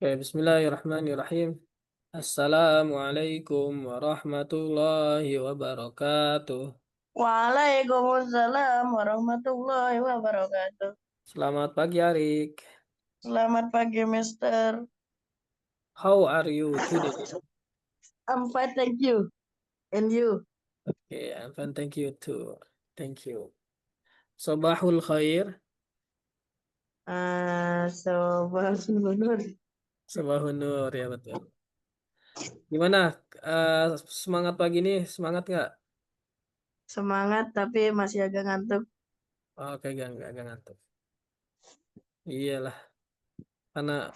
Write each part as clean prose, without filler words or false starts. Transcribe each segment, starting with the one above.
Oke, bismillahirrahmanirrahim. Assalamualaikum warahmatullahi wabarakatuh. Waalaikumsalam warahmatullahi wabarakatuh. Selamat pagi, Arik. Selamat pagi, Mister. How are you today? I'm fine, thank you. And you? Okay, I'm fine. Thank you too. Thank you. Sabahul khair. Sobat Gunur. Sabahun nur, ya betul. Gimana? Eh, semangat pagi nih? Semangat nggak? Semangat tapi masih agak ngantuk. Oke, gak ngantuk. Iyalah, karena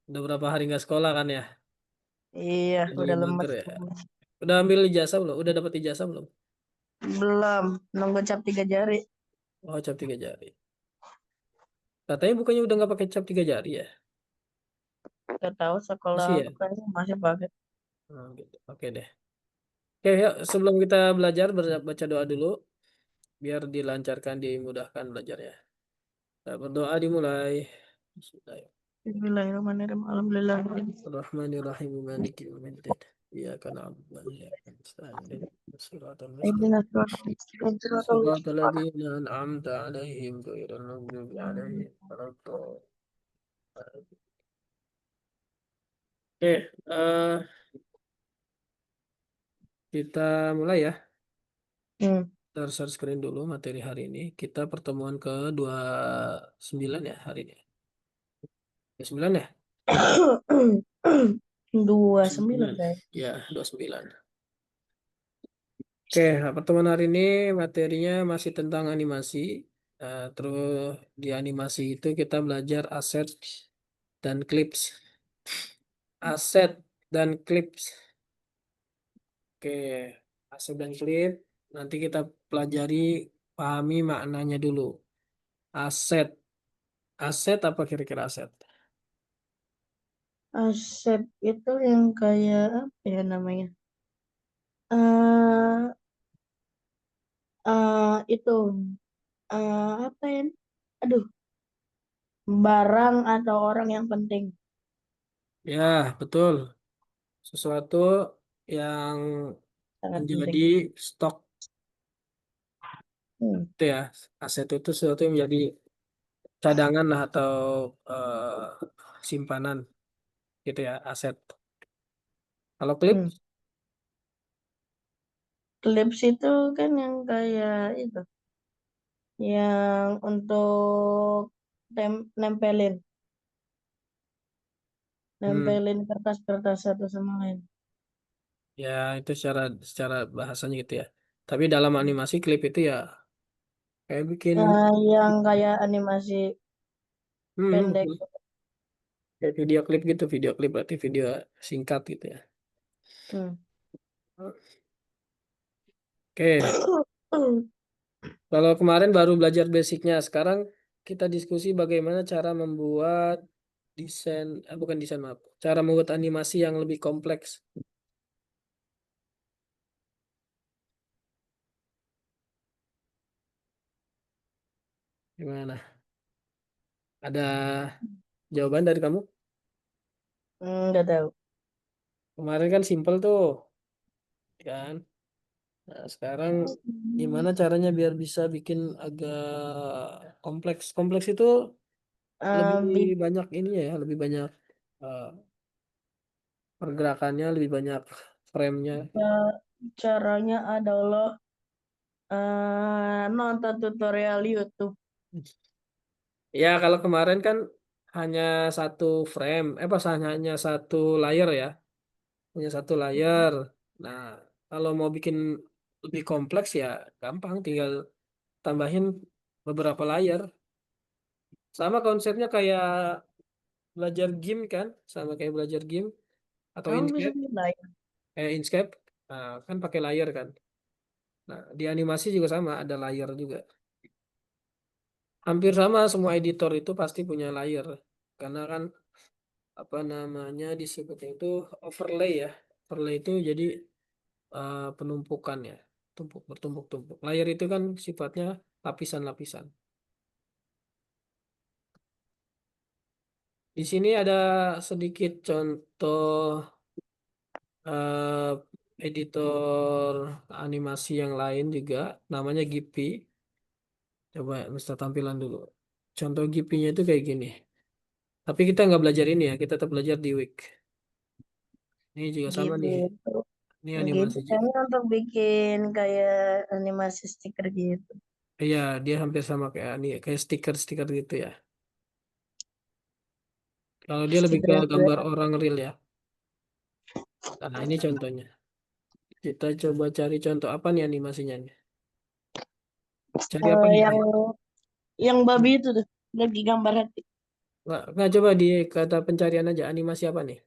udah berapa hari nggak sekolah kan ya? Iya, Jadi udah mager lemes. ya. Udah ambil ijazah belum? Udah dapat ijazah belum? Belum, nunggu cap 3 jari. Oh, cap 3 jari. Katanya bukannya udah nggak pakai cap 3 jari ya? Gak tahu sekolah Masih aku ya? kayaknya masih pakai. Oh, gitu. Oke deh. Oke, yuk. Sebelum kita belajar, baca doa dulu. Biar dilancarkan, dimudahkan belajarnya. Kita berdoa dimulai. Bismillahirrahmanirrahim. Bismillahirrahmanirrahim. Alhamdulillah. Rahmanirrahim. Maliki yaumiddin. Iyyaka na'budu wa iyyaka nasta'in. Shiratal Ihdinas mustaqim. siratal Shiratal mustaqim. ladzina an'amta 'alaihim ghairil maghdubi 'alaihim waladdallin. Oke, kita mulai ya. Hmm. Kita share screen dulu materi hari ini. Kita pertemuan ke 29 ya hari ini. 29 ya? 29 29. kayak. Ya, 29. Oke, nah, pertemuan hari ini materinya masih tentang animasi. Terus di animasi itu kita belajar aset dan clips. Aset dan clips. Oke, aset dan clip. Nanti kita pelajari, pahami maknanya dulu. Aset. Aset apa kira-kira aset? Aset itu yang kayak apa ya namanya? eh itu apa ya? Aduh, barang atau orang yang penting. Ya, betul. Sesuatu yang Sangat menjadi penting. stok Hmm. itu ya. Aset itu sesuatu yang menjadi cadangan lah atau simpanan gitu ya, aset. Kalau klip, Hmm. Clips itu kan yang kayak itu, yang untuk nempelin, hmm, nempelin kertas-kertas satu sama lain. ya itu secara secara bahasanya gitu ya. Tapi dalam animasi klip itu ya kayak bikin Yang kayak animasi pendek. hmm, kayak video klip gitu, video klip berarti video singkat gitu ya. Hmm. Oke, kalau kemarin baru belajar basicnya, sekarang kita diskusi bagaimana cara membuat desain, bukan desain maaf, cara membuat animasi yang lebih kompleks. Gimana? Ada jawaban dari kamu? Nggak tahu. Kemarin kan simple tuh, kan? Nah, sekarang gimana caranya biar bisa bikin agak kompleks? Kompleks itu lebih Bisa banyak ininya ya, lebih banyak eh, pergerakannya, lebih banyak frame-nya gitu. caranya adalah nonton tutorial YouTube. Ya, kalau kemarin kan hanya satu frame, pas hanya satu layer ya, hanya satu layer. Nah, kalau mau bikin lebih kompleks ya gampang, tinggal tambahin beberapa layer. Sama konsepnya kayak belajar game kan, sama kayak belajar game atau Kamu bisa Inkscape, nilai. Inkscape, nah, kan pakai layer kan. Nah, di animasi juga sama, ada layer juga. Hampir sama semua editor itu pasti punya layer, karena kan apa namanya disebutnya itu overlay ya. Overlay itu jadi penumpukan ya, bertumpuk-tumpuk. Layer itu kan sifatnya lapisan-lapisan. Di sini ada sedikit contoh eh, editor animasi yang lain juga, namanya Gipi. Coba Mister tampilan dulu. Contoh Gipi-nya itu kayak gini. Tapi kita nggak belajar ini ya, kita tetap belajar di Wix. Ini juga sama nih. Gitu. Ini Gitu animasi. kayaknya untuk bikin kayak animasi stiker gitu. Iya, dia hampir sama kayak ini, kayak stiker-stiker gitu ya. Kalau dia lebih Stiker ke yang gambar orang real ya. Nah, ini contohnya. Kita coba cari contoh apa nih animasinya nih. Cari apa nih? yang babi itu tuh lagi gambar hati. Nggak coba di kata pencarian aja animasi apa nih?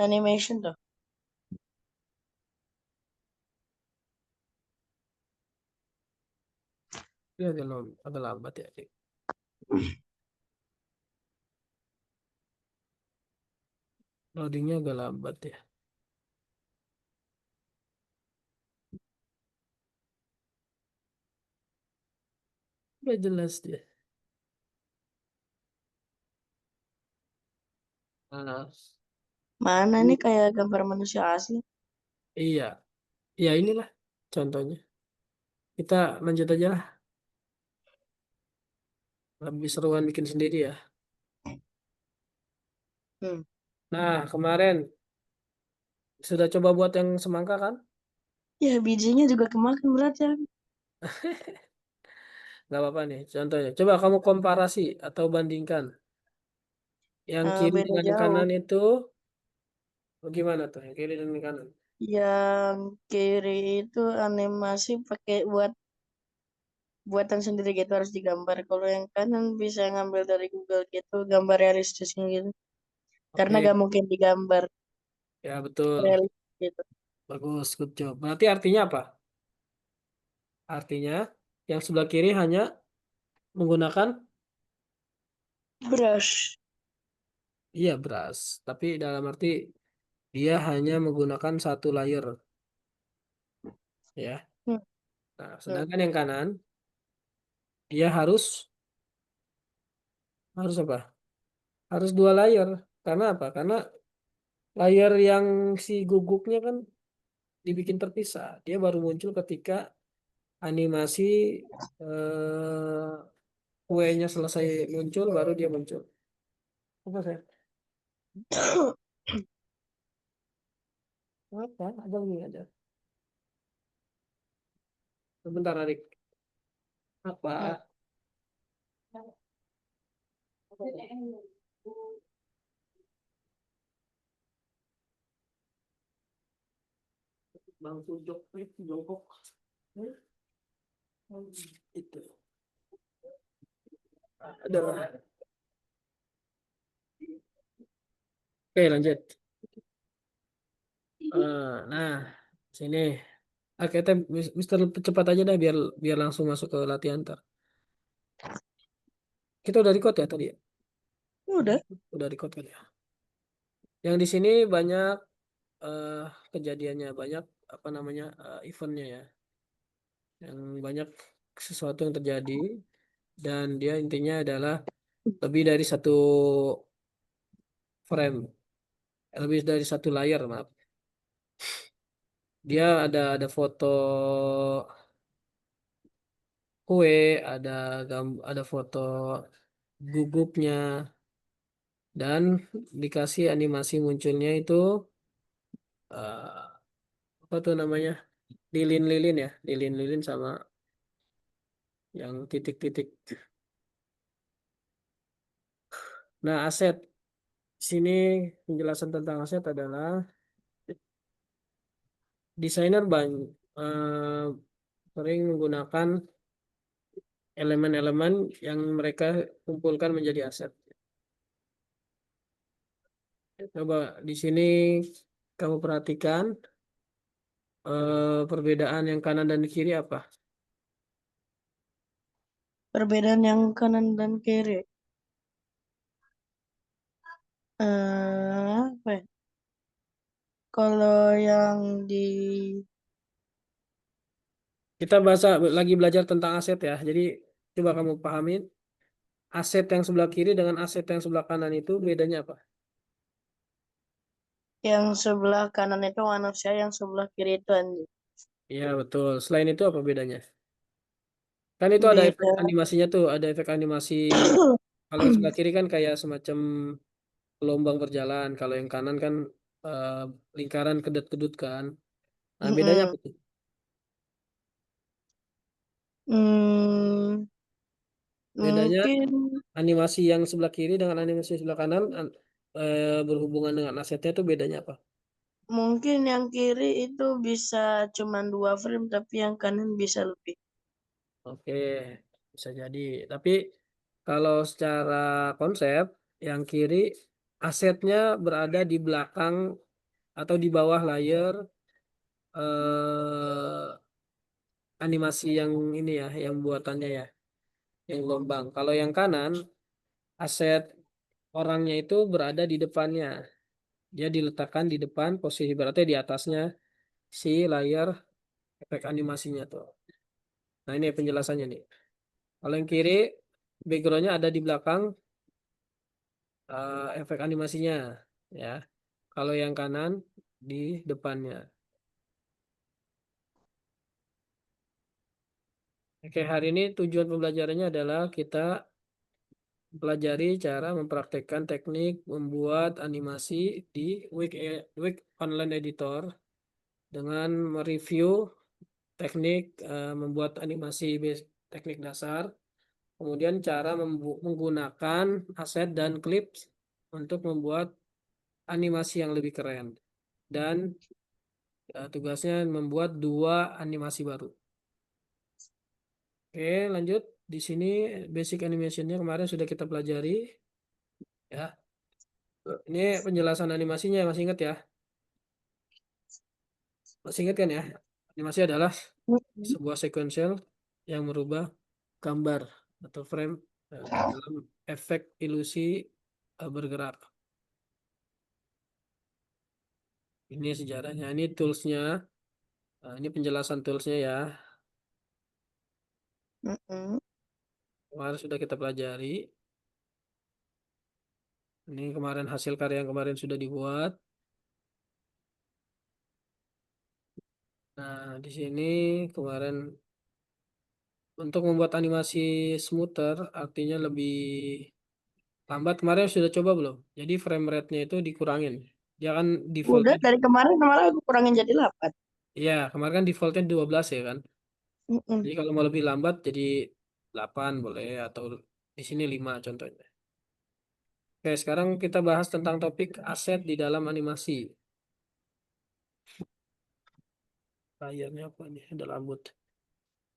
Animation tuh. Ini agak lambat ya. Loadingnya agak lambat ya. Nggak jelas dia. Nah, Mana nih kayak gambar manusia asli. iya. Ya inilah contohnya. Kita lanjut aja lah. Lebih seruan bikin sendiri ya. Hmm. Nah, kemarin sudah coba buat yang semangka kan? Ya bijinya juga kemakan berat ya. Nggak apa-apa nih. Contohnya. Coba kamu komparasi atau bandingkan. Yang kiri Beda dengan yang jauh. kanan itu bagaimana tuh? Yang kiri dan yang kanan. Yang kiri itu animasi pakai buatan sendiri gitu harus digambar. Kalau yang kanan bisa ngambil dari Google gitu gambar realistisnya gitu. Karena Oke, gak mungkin digambar ya betul. realistis gitu. Bagus, good job. Berarti artinya apa? Artinya yang sebelah kiri hanya menggunakan Brush. iya brush, tapi dalam arti dia hanya menggunakan satu layer ya. Hmm. Nah, Hmm. sedangkan yang kanan dia harus apa? Harus dua layer. Karena apa? Karena layer yang si guguknya kan dibikin terpisah. Dia baru muncul ketika animasi eh, kuenya selesai muncul, baru dia muncul. Apa saya? Apa? Ada ini ada. Sebentar, Adik. Hmm. Apa? Bang Sujok itu jongkok. Itu. Ada. Oke, lanjut. Nah, sini. Oke, Mister cepat aja dah biar biar langsung masuk ke latihan ntar. Kita udah record ya tadi ya? Udah. Udah record kan ya? Yang di sini banyak eh, kejadiannya, banyak apa namanya eventnya ya. Yang banyak sesuatu yang terjadi dan dia intinya adalah lebih dari satu frame, lebih dari satu layar, maaf. Dia ada foto kue, ada foto gugupnya dan dikasih animasi munculnya itu apa tuh namanya? Lilin-lilin ya, lilin-lilin sama yang titik-titik. Nah, aset sini penjelasan tentang aset adalah desainer sering menggunakan elemen-elemen yang mereka kumpulkan menjadi aset. Coba di sini kamu perhatikan perbedaan yang kanan dan kiri apa? Perbedaan yang kanan dan kiri. Apa ya? Kalau yang di Kita lagi belajar tentang aset ya. Jadi coba kamu pahamin aset yang sebelah kiri dengan aset yang sebelah kanan itu bedanya apa? Yang sebelah kanan itu manusia, yang sebelah kiri itu anjing. Iya betul. Selain itu apa bedanya? Kan itu ada efek Beda. animasinya tuh, ada efek animasi. Kalau yang sebelah kiri kan kayak semacam gelombang berjalan. Kalau yang kanan kan eh, lingkaran kedut-kedut kan. Nah, bedanya Mm-mm. apa tuh? Hmm, Bedanya mungkin animasi yang sebelah kiri dengan animasi sebelah kanan berhubungan dengan asetnya tuh bedanya apa? mungkin yang kiri itu bisa cuma 2 frame, tapi yang kanan bisa lebih. Oke, bisa jadi. Tapi kalau secara konsep, yang kiri asetnya berada di belakang atau di bawah layer animasi yang ini ya, yang buatannya ya, yang gelombang. Kalau yang kanan, aset orangnya itu berada di depannya. Dia diletakkan di depan, posisi berarti di atasnya si layar efek animasinya tuh. Nah ini penjelasannya nih. Kalau yang kiri, backgroundnya ada di belakang efek animasinya, ya. Kalau yang kanan di depannya. Oke, hari ini tujuan pembelajarannya adalah kita pelajari cara mempraktekkan teknik membuat animasi di Wix Online Editor dengan mereview teknik membuat animasi teknik dasar, kemudian cara menggunakan aset dan clips untuk membuat animasi yang lebih keren, dan tugasnya membuat dua animasi baru. Oke, lanjut. Di sini basic animationnya kemarin sudah kita pelajari, ya. Ini penjelasan animasinya masih ingat ya? Masih ingat kan ya? Animasi adalah Mm-mm. sebuah sequential yang merubah gambar atau frame ke dalam efek ilusi bergerak. Ini sejarahnya, ini toolsnya. Ini penjelasan toolsnya ya. Mm-mm. Kemarin sudah kita pelajari. Ini kemarin hasil karya yang kemarin sudah dibuat. Nah, di sini kemarin untuk membuat animasi smoother artinya lebih lambat, kemarin sudah coba belum? Jadi frame rate-nya itu dikurangin. Dia kan Udah defaultnya, dari kemarin kemarin aku kurangin jadi 8. ya kemarin kan defaultnya 12 ya kan. Mm-mm. Jadi kalau mau lebih lambat jadi 8 boleh, atau di sini 5 contohnya. Oke, sekarang kita bahas tentang topik aset di dalam animasi. Layarnya apa nih? Ada lampu.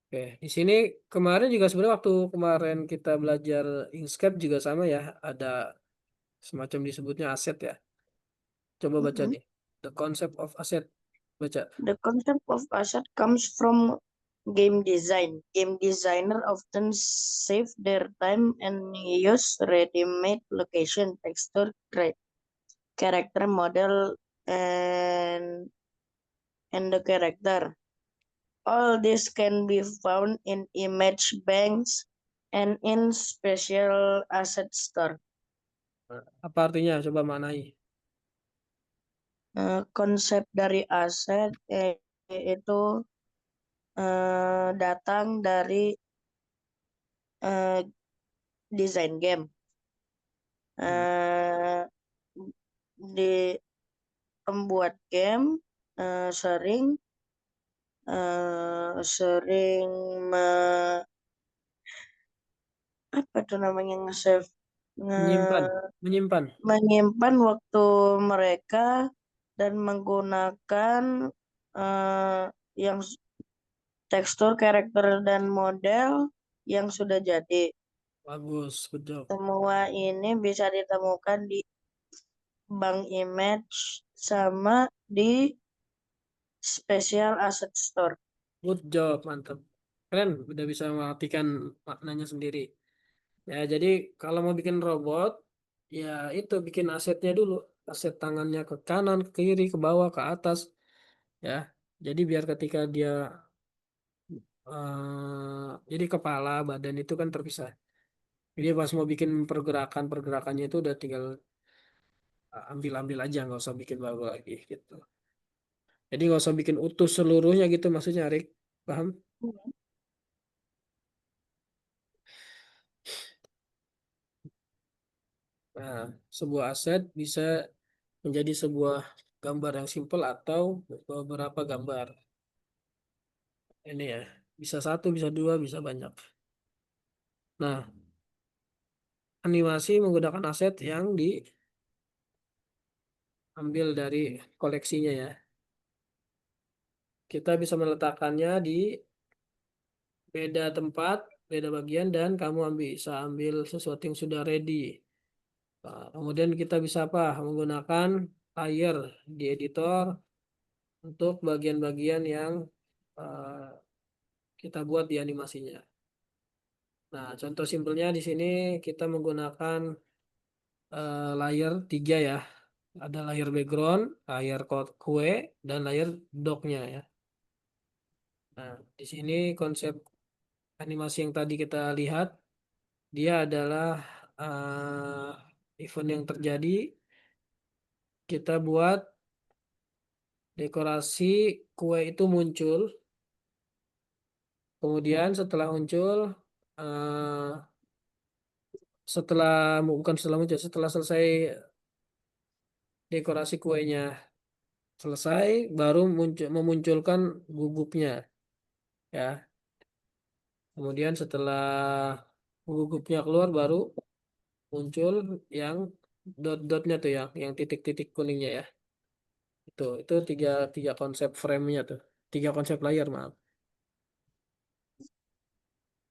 Oke, di sini kemarin juga sebenarnya waktu kemarin kita belajar Inkscape juga sama ya, ada semacam disebutnya aset ya. Coba baca Mm-mm. nih. The concept of asset. Baca. The concept of asset comes from game design. Game designer often save their time and use ready-made location, texture, character model, and the character. All this can be found in image banks and in special asset store. Apa artinya? Coba maknai. Konsep dari aset itu datang dari eh, desain game. Hmm. Eh, di pembuat game sering sering me- apa tuh namanya nge-save, Menyimpan. Menyimpan. menyimpan waktu mereka dan menggunakan eh, yang tekstur, karakter, dan model yang sudah jadi. Bagus. Good job. Semua ini bisa ditemukan di Bank Image sama di Special Asset Store. Good job. Mantap. Keren. Udah bisa mengartikan maknanya sendiri. Ya, jadi kalau mau bikin robot, ya itu bikin asetnya dulu. Aset tangannya ke kanan, ke kiri, ke bawah, ke atas. Ya, jadi biar ketika dia jadi kepala, badan itu kan terpisah. Jadi pas mau bikin pergerakannya itu udah tinggal ambil-ambil aja, nggak usah bikin baru lagi gitu. Jadi nggak usah bikin utuh seluruhnya gitu maksudnya, Arik. Paham? Nah, sebuah aset bisa menjadi sebuah gambar yang simpel atau beberapa gambar. Ini ya, bisa satu, bisa dua, bisa banyak. Nah, animasi menggunakan aset yang diambil dari koleksinya ya. Kita bisa meletakkannya di beda tempat, beda bagian, dan kamu bisa ambil sesuatu yang sudah ready. Nah, kemudian kita bisa apa? Menggunakan layer di editor untuk bagian-bagian yang eh, kita buat di animasinya. Nah, contoh simpelnya di sini kita menggunakan layer 3 ya. Ada layer background, layer kue, dan layer docknya ya. Nah, di sini konsep animasi yang tadi kita lihat, dia adalah event yang terjadi. Kita buat dekorasi kue itu muncul. Kemudian setelah muncul, eh, setelah bukan setelah muncul, setelah selesai dekorasi kuenya selesai, baru memunculkan gugupnya ya. Kemudian setelah gugupnya keluar, baru muncul yang dot-dotnya tuh, yang titik-titik kuningnya ya. Itu tiga tiga konsep frame-nya tuh, tiga konsep layar maaf.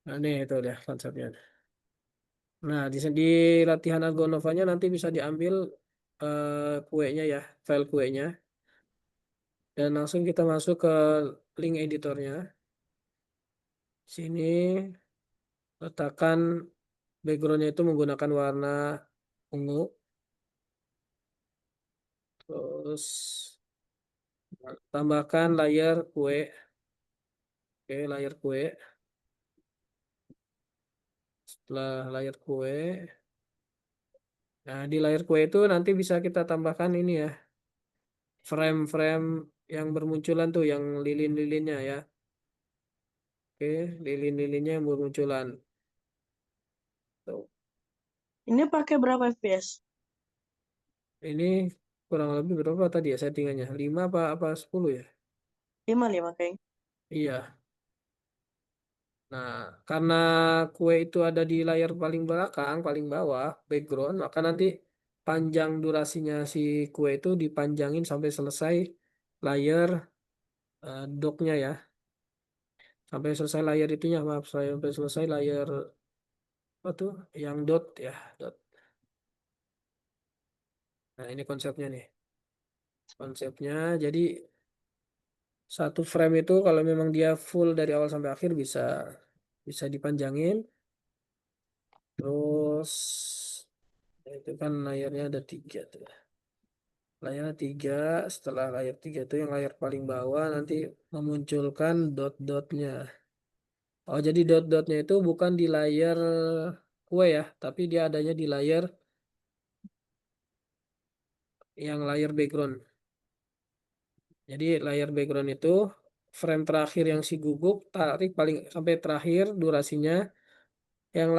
Nah, ini itu udah konsepnya. Nah, di latihan Argonovanya nanti bisa diambil kuenya ya, file kuenya, dan langsung kita masuk ke link editornya. Sini letakkan backgroundnya itu menggunakan warna ungu, terus tambahkan layer kue. Oke, layer kue. Setelah layer kue, nah di layer kue itu nanti bisa kita tambahkan ini ya, frame-frame yang bermunculan tuh, yang lilin-lilinnya ya. Oke, lilin-lilinnya yang bermunculan. Tuh. Ini pakai berapa FPS? Ini kurang lebih berapa tadi ya settingannya? 5 apa 10 ya? 5 kayaknya. Iya. Nah, karena kue itu ada di layar paling belakang, paling bawah, background, maka nanti panjang durasinya si kue itu dipanjangin sampai selesai layar docknya ya. Sampai selesai layar itunya, maaf, sampai selesai layar apa tuh? Yang dot ya, dot. Nah, ini konsepnya nih. Konsepnya, jadi satu frame itu kalau memang dia full dari awal sampai akhir bisa bisa dipanjangin. Terus itu kan layarnya ada tiga tuh. Layar tiga, setelah layar tiga itu yang layar paling bawah nanti memunculkan dot-dotnya. Oh, jadi dot-dotnya itu bukan di layar kue ya, tapi dia adanya di layar yang layar background. Jadi layar background itu frame terakhir yang si gugup tarik paling sampai terakhir durasinya. Yang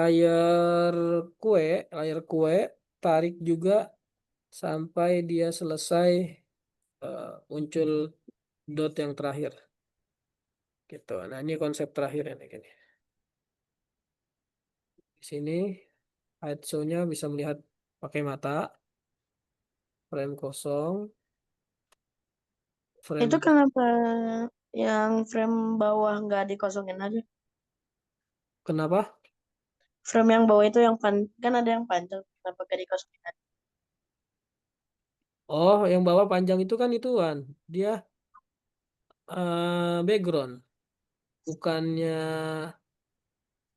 kue, layar kue tarik juga sampai dia selesai muncul dot yang terakhir gitu. Nah, ini konsep terakhir ini gini. Di sini ISO-nya bisa melihat pakai mata, frame kosong, Itu frame kenapa yang frame bawah nggak dikosongin aja? kenapa? Frame yang bawah itu yang kan ada yang panjang, kenapa nggak dikosongin aja? Oh, yang bawah panjang itu kan ituan. Dia background, bukannya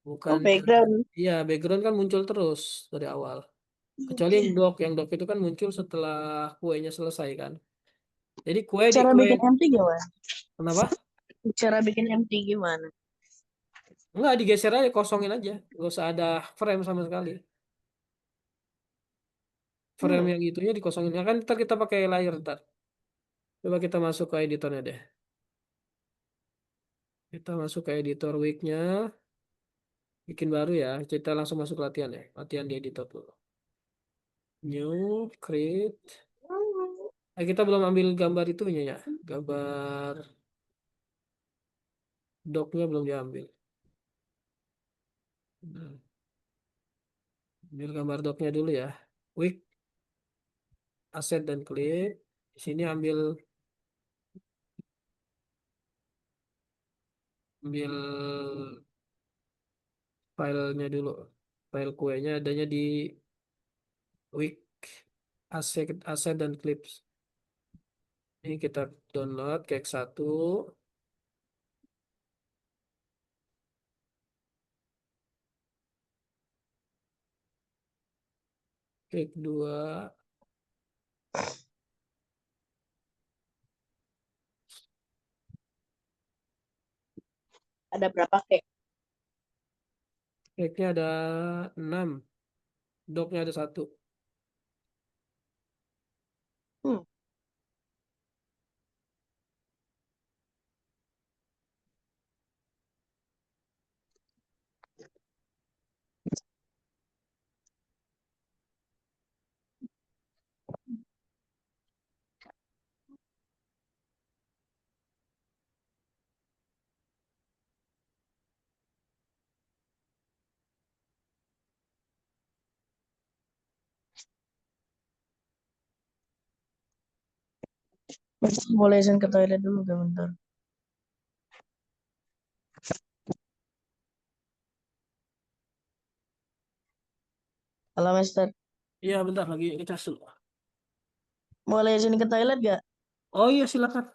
Oh, bukannya background. iya, background kan muncul terus dari awal. Kecuali Oke. yang dock itu kan muncul setelah kuenya selesai kan. Jadi kue di Cara kue bikin empty gimana? kenapa? Cara bikin empty gimana? Enggak, digeser aja, kosongin aja. Nggak usah ada frame sama sekali. Frame Hmm. yang itunya dikosongin. Ya kan ntar kita pakai layar ntar. Coba kita masuk ke editornya deh. Kita masuk ke editor wig-nya. Bikin baru ya. Kita langsung masuk latihan ya. Latihan di editor dulu. New, create. Kita belum ambil gambar itunya ya. Gambar docnya belum diambil. Nah, ambil gambar docnya dulu ya. Wig, asset dan clip. Di sini ambil filenya dulu. File kuenya adanya di wig, aset dan clips. Ini kita download cake satu, cake dua, Ada berapa kek? cake-nya ada 6, docnya ada satu. Hmm. Boleh izin ke toilet dulu gak bentar. Halo, Mister. Iya bentar lagi ngecas dulu. Boleh izin ke toilet gak? Oh iya silakan.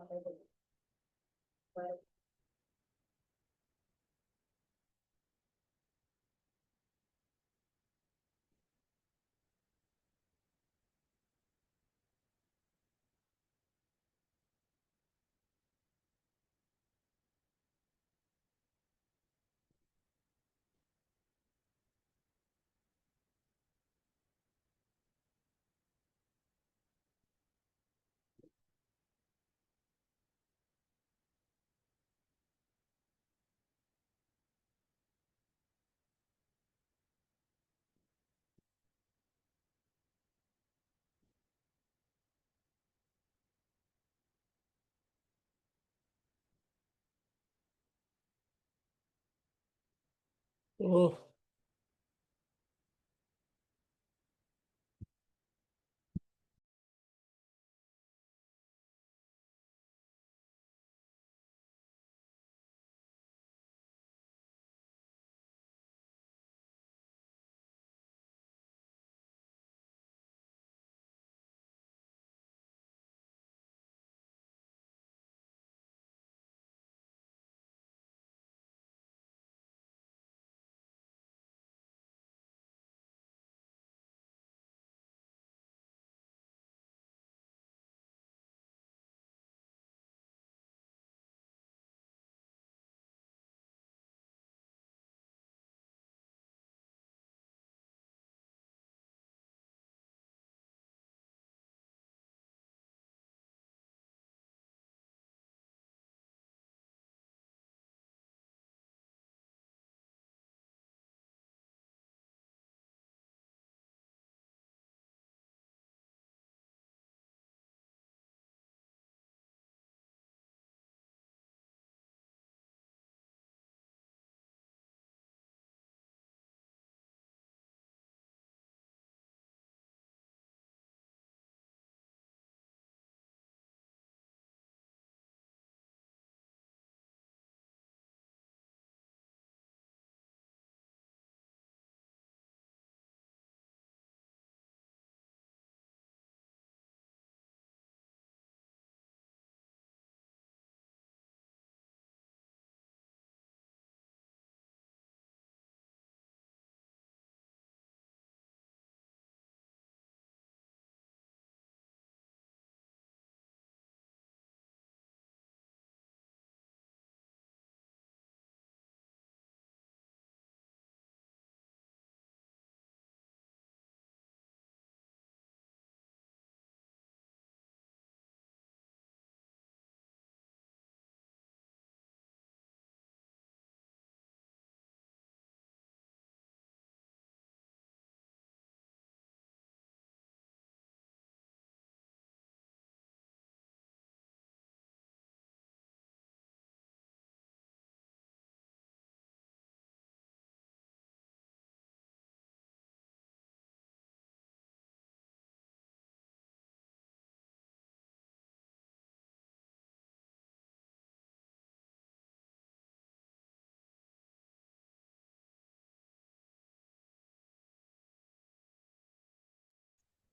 Oh,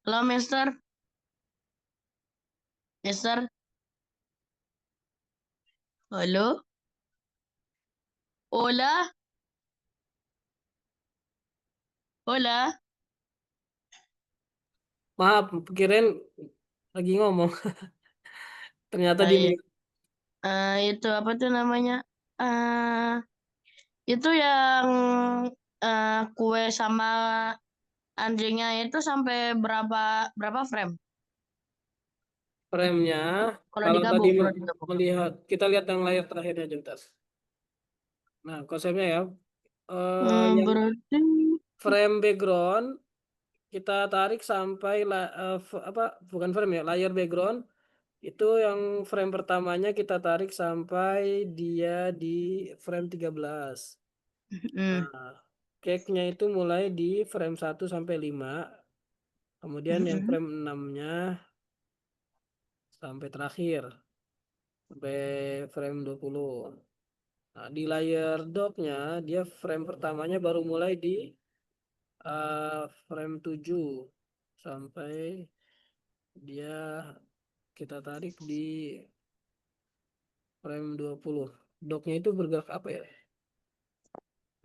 Halo, Mister. Mister. Halo. Hola. Hola. maaf, pikirin lagi ngomong. Ternyata Ah, di iya. mute. Itu apa tuh namanya? eh itu yang kue sama anjingnya itu sampai berapa berapa frame? Frame-nya, Kalau kalau tadi digabung, kalau digabung. melihat, kita lihat yang layar terakhirnya aja bentar. Nah, konsepnya ya, yang Berarti. frame background kita tarik sampai apa, bukan frame ya, layar background itu yang frame pertamanya kita tarik sampai dia di frame 13. Mm, Nah, cake-nya itu mulai di frame 1 sampai 5, kemudian yang mm, frame 6-nya sampai terakhir, sampai frame 20. Nah, di layar docknya dia frame pertamanya baru mulai di frame 7 sampai dia kita tarik di frame 20. Docknya itu bergerak apa ya?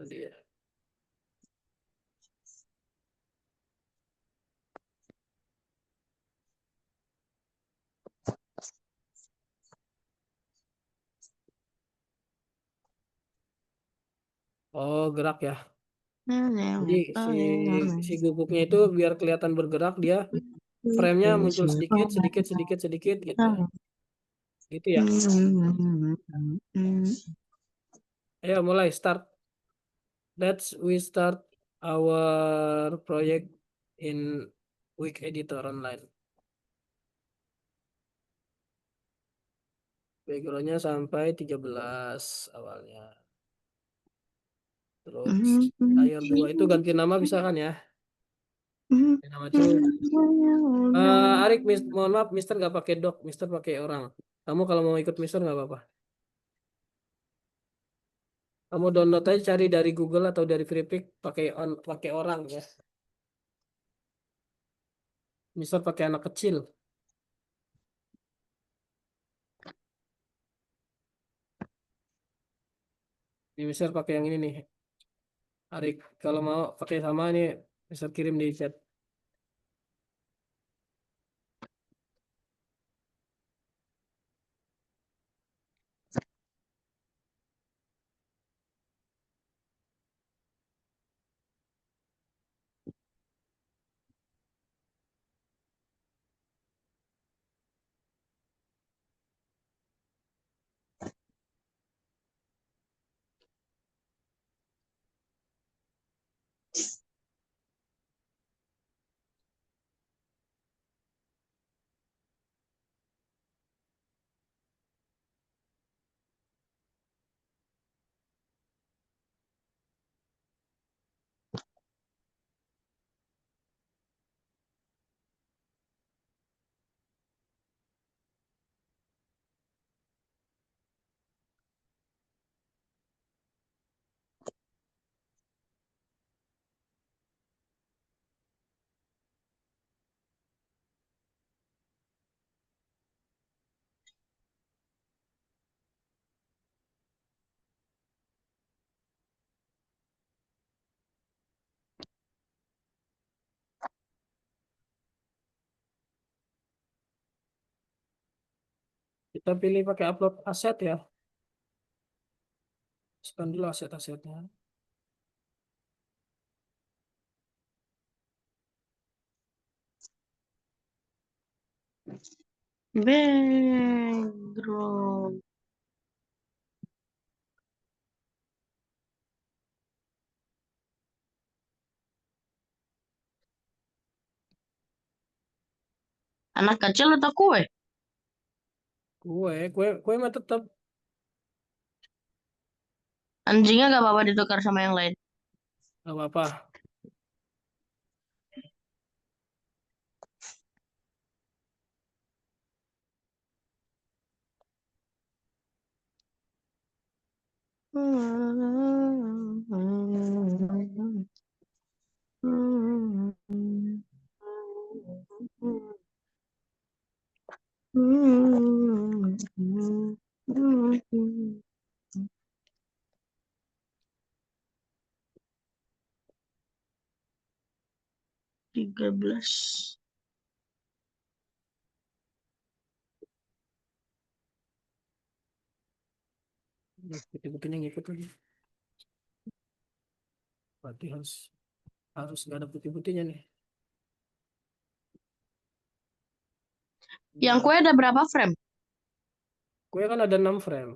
Tadi ya. Oh, gerak ya. Jadi si si guguknya itu biar kelihatan bergerak, dia frame-nya muncul sedikit, sedikit, sedikit, sedikit gitu. Gitu ya. Ayo mulai start. We start our project in Wix Editor Online. Backgroundnya sampai 13 awalnya. Terus layer 2 itu ganti nama bisa kan ya? Ganti nama itu Arik, mohon maaf, Mister nggak pakai doc, Mister pakai orang. Kamu kalau mau ikut Mister nggak apa-apa. Kamu download aja, cari dari Google atau dari Freepik, pakai orang ya. Mister pakai anak kecil. Ini Mister pakai yang ini nih. Arik, kalau mau pakai sama ini, Mister kirim di chat. Kita pilih pakai upload aset ya. Scan dulu aset-asetnya. Background. Anak kecil atau kue? Kue mah tetap. Anjingnya gak apa-apa ditukar sama yang lain. Gak apa-apa. 13. Putih-putihnya ngikut lagi. Berarti harus harus nggak ada putih-putihnya nih. Yang Nah, kue ada berapa frame? kue kan ada 6 frame.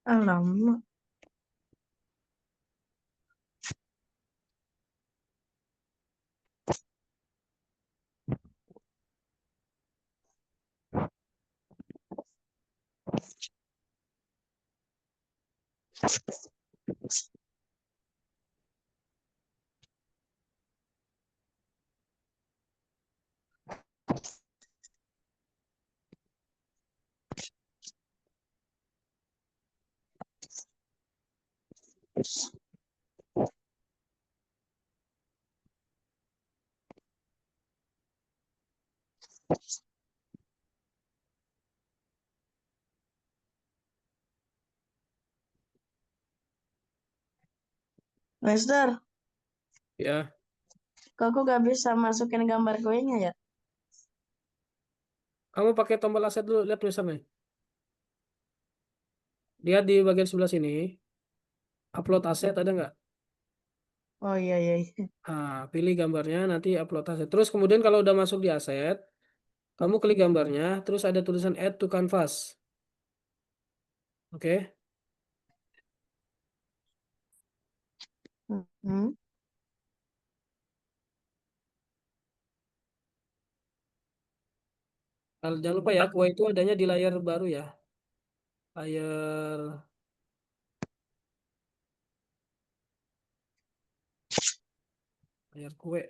Alamak. Master, Ya, kok aku gak bisa masukin gambar kuenya ya? kamu pakai tombol aset dulu, lihat tulisannya. Dia di bagian sebelah sini, upload aset ada nggak? Oh iya iya, iya. Nah, pilih gambarnya, nanti upload aset. Terus kemudian kalau udah masuk di aset, kamu klik gambarnya, terus ada tulisan add to canvas. Oke. Hmm. Nah, jangan lupa ya, kue itu adanya di layar baru ya. Layar kue.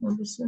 Nggak bisa.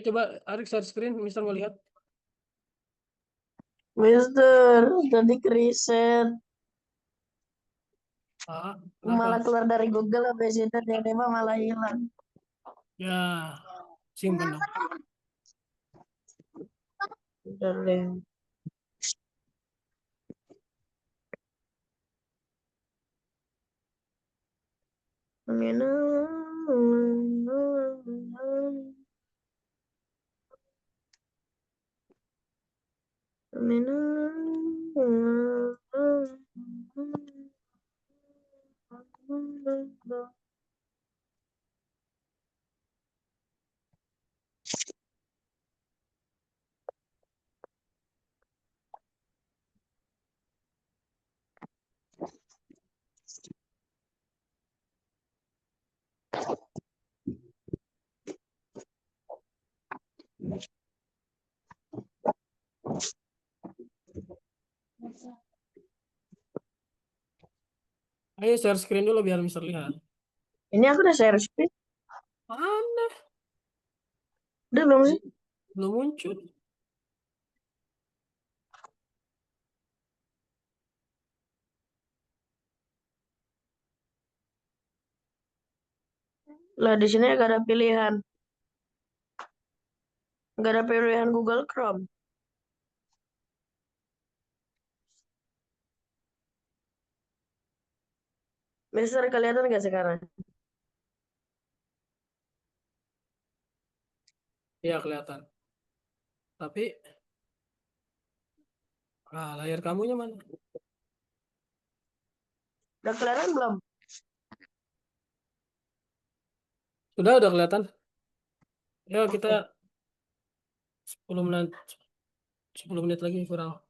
Coba Arik share screen, Mister mau lihat. Mister, tadi kriset. Kenapa? Malah keluar dari Google habis itu tiba-tiba malah hilang. Ya, simpen dong. Udah deh. Ayo share screen dulu biar bisa lihat. Ini aku udah share screen. Mana? Udah belum sih? Belum muncul. Lah di sini gak ada pilihan. Gak ada pilihan Google Chrome. Mister kelihatan gak sekarang? Iya kelihatan. Tapi layar kamunya mana? Udah kelihatan belum? Udah kelihatan. Ya Oke. kita 10 menit 10 menit lagi kurang.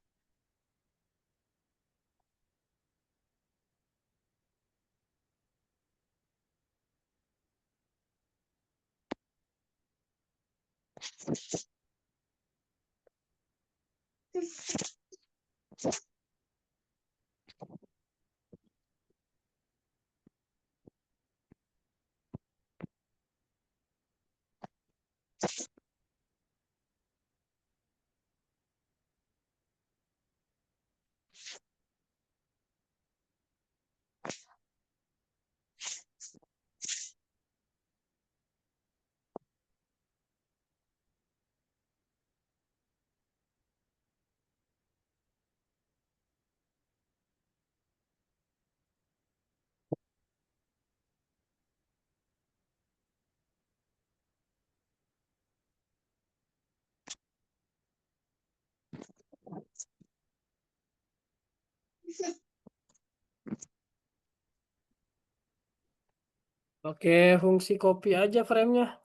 Oke, fungsi copy aja framenya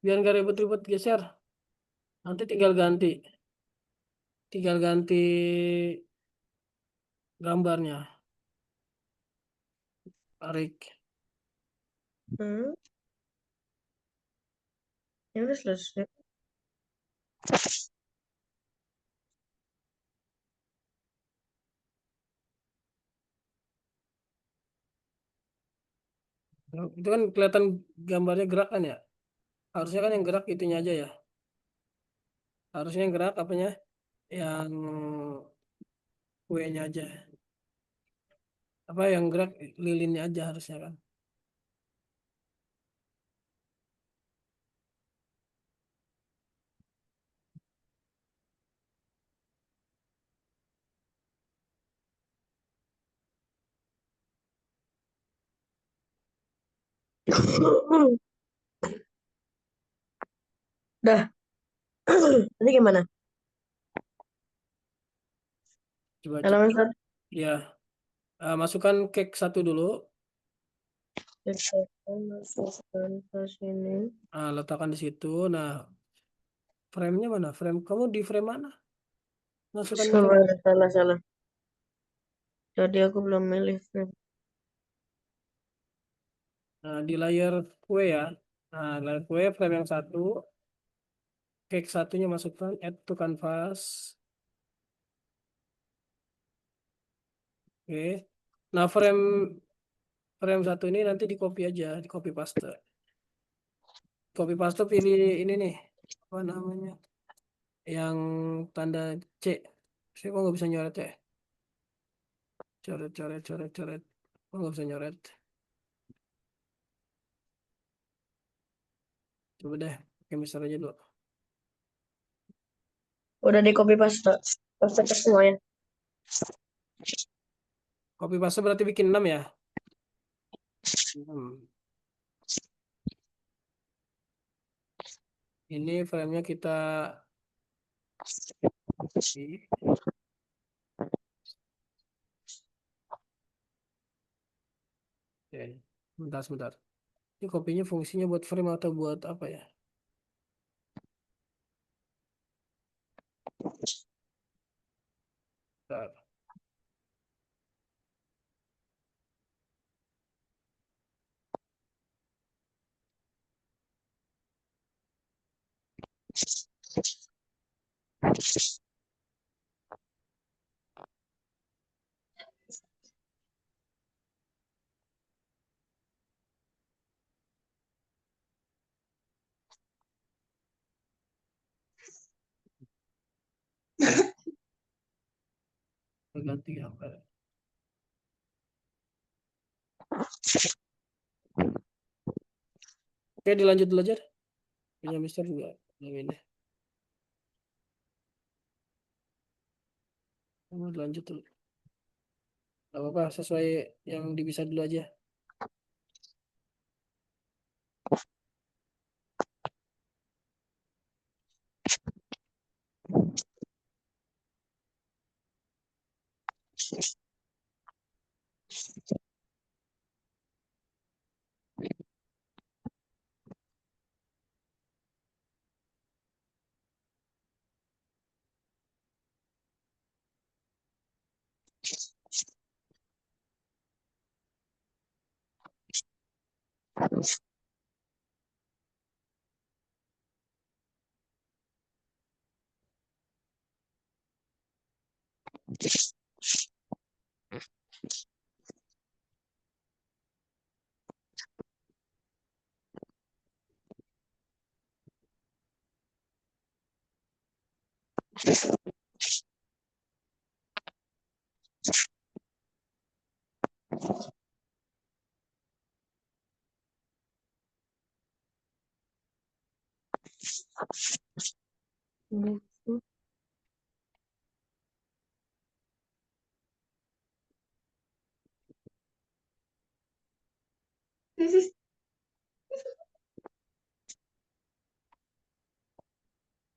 biar nggak ribet-ribet geser. Nanti tinggal ganti gambarnya. Tarik. Hmm, ya udah selesai. Itu kan kelihatan gambarnya gerak kan ya. Harusnya kan yang gerak itunya aja ya. Harusnya yang gerak apanya? Yang kuenya aja. Apa yang gerak lilinnya aja harusnya kan. Dah. Nanti gimana? Coba cek. Halaman satu. Ya, masukkan cake satu dulu. Kita masukkan ke sini. Letakkan di situ. Nah, frame-nya mana? Frame kamu di frame mana? Masukkan frame. Salah, salah, salah. Jadi aku belum milih frame. Nah, di layar kue ya. Nah, layar kue frame yang satu, cake satunya masukkan add to canvas. Oke. Nah, frame frame satu ini nanti di copy aja, di copy paste. Copy paste pilih ini nih, apa namanya? Yang tanda C. Saya kok nggak bisa nyoret ya? Coret, coret, coret, coret. Kok nggak bisa nyoret? Coba deh, pakai mister aja dulu. Udah di copy paste. Paste ke semuanya. Copy paste berarti bikin 6 ya? 6. Ini filenya kita di Oke. Sebentar, sebentar. Ini kopinya fungsinya buat frame atau buat apa ya? Bentar. Ganti apa ya? Oke, dilanjut dulu aja. Punya Mister juga. Ini. Lanjut dulu. Gak apa-apa, sesuai yang bisa dulu aja.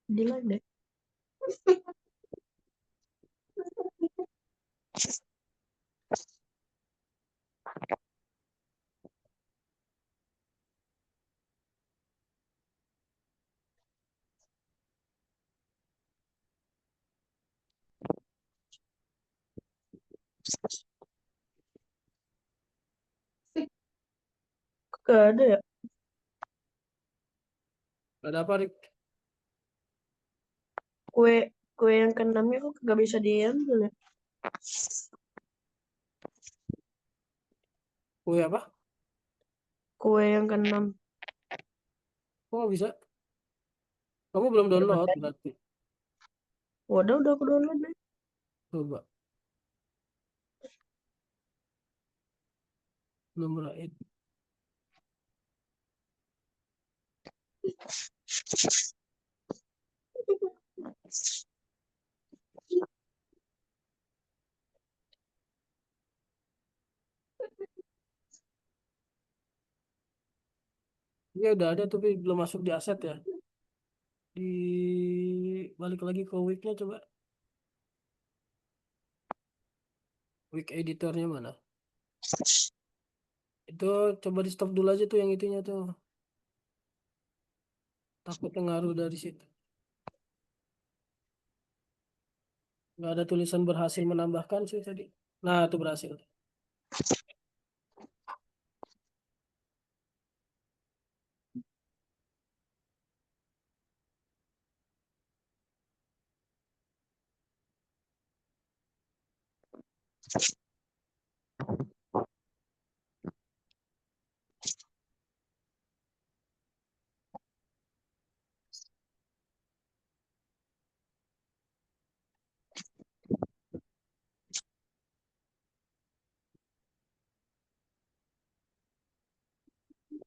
Delay deh. Gak ada ya. Ada apa, Rik? Kue kue yang keenamnya kok gak bisa diambil ya. Kue apa? Kue yang keenam. Kok nggak bisa? Kamu belum Ya download makanya. berarti. Udah aku download deh. Coba. Belum right. Ini udah ada tapi belum masuk di aset ya. Di balik lagi ke weeknya coba. Week editornya mana? Itu coba di stop dulu aja tuh yang itunya tuh. Takut pengaruh dari situ. Nggak ada tulisan berhasil menambahkan sih tadi. Nah, itu berhasil.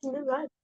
Udah gak ada.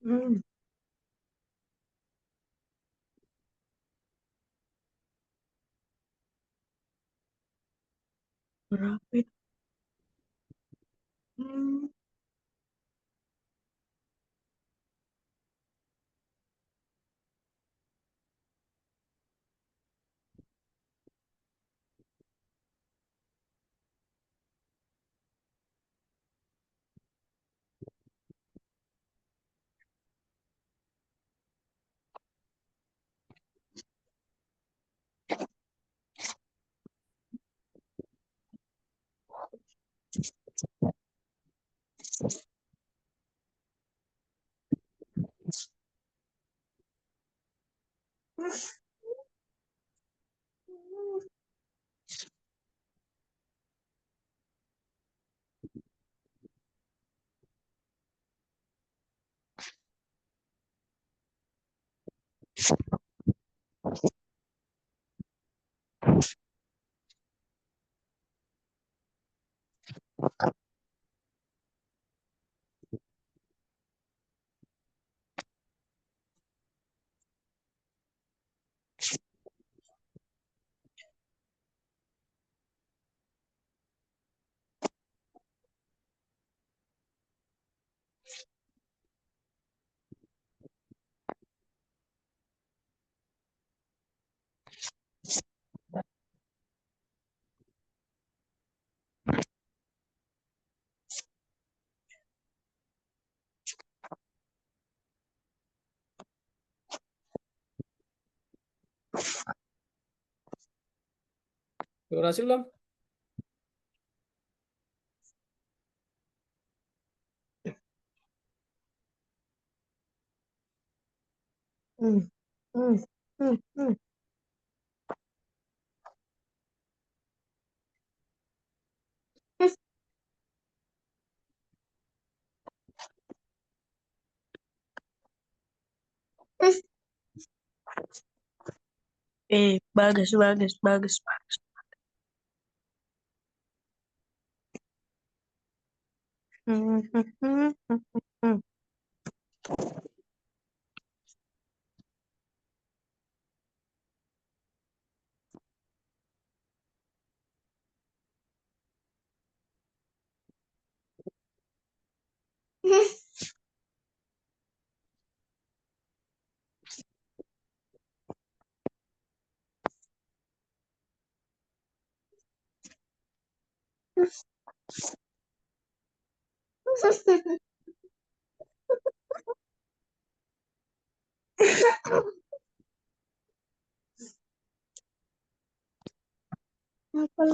Hmm, berapa itu? Hmm. Berhasil belum? Hmm. Hmm. Hmm. Hmm. Bagus, bagus, bagus, bagus. Hmm. Hmm. Hmm. Hmm. Hmm. Apa?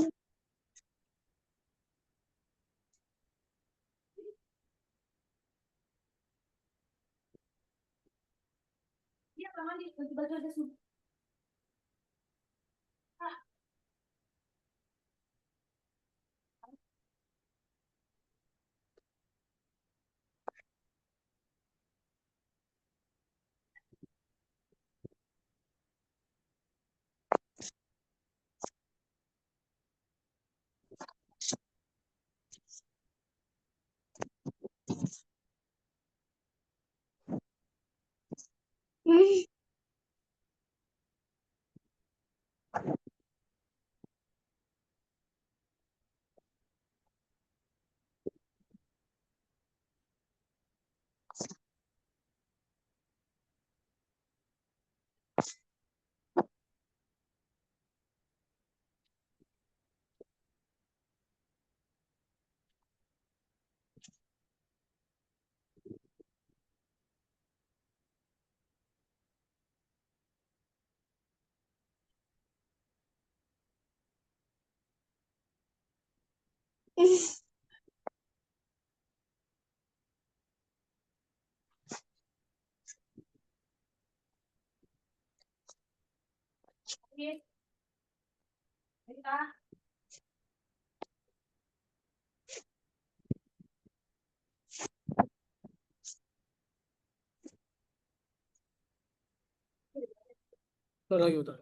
Bentar lagi, bentar.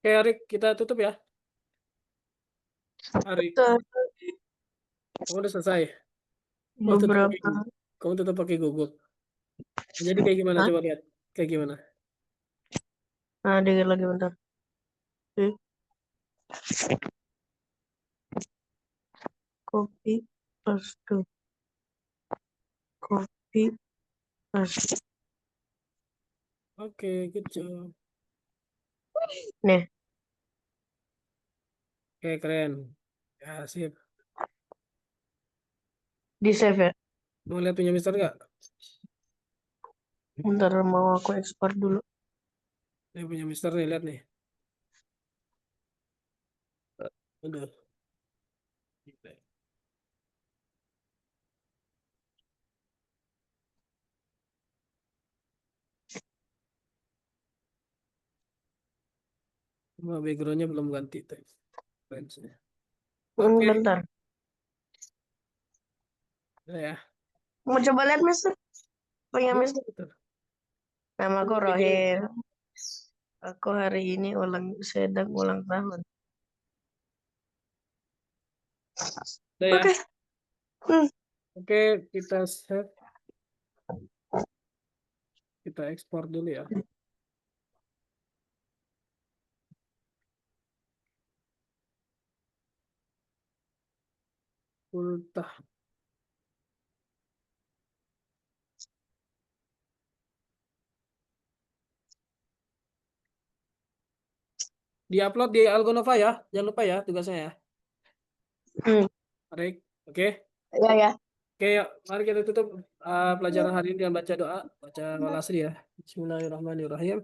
Oke, Arik, kita tutup ya. Arik, kamu udah selesai. Oh, tutup pakai Beberapa. Google. Kamu tutup pakai Google. Jadi kayak gimana? Hah? Coba lihat. Kayak gimana? Nah, dikit lagi bentar. Oke. Copy, paste. Copy, paste. Oke, good job. Nih, Oke, keren. Ya, sip. di save ya. Mau lihat punya Mister nggak? Bentar mau aku ekspor dulu. Ini punya Mister nih, lihat nih. Udah. Cuma backgroundnya belum ganti tuh. Fansnya. Oke, Bentar. udah ya. Mau coba lihat, Mister? Punya Boleh, Mister. betul. Namaku Rohil. Aku hari ini sedang ulang tahun. Udah ya. Oke. Oke, kita save. Kita ekspor dulu ya. Ultah. Diupload di Algonova ya. Jangan lupa ya tugasnya ya. Baik. Oke. Ya ya. Oke, yuk. Mari kita tutup pelajaran hari ini dengan baca doa. Baca wal asri ya. Bismillahirrahmanirrahim.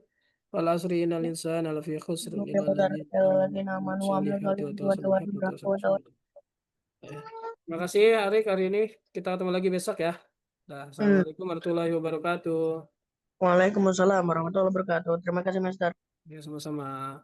Wal asri innal insana lafi khusr illa alladzina Lagi nama amanu nuamnya sholihati kali wa buat tawasaw bil haqqi wa tawasaw bis buat. sabr. Terima kasih Arik hari ini. Kita ketemu lagi besok ya. Nah, Assalamualaikum warahmatullahi wabarakatuh. Waalaikumsalam warahmatullahi wabarakatuh. Terima kasih, Master. Ya, sama-sama.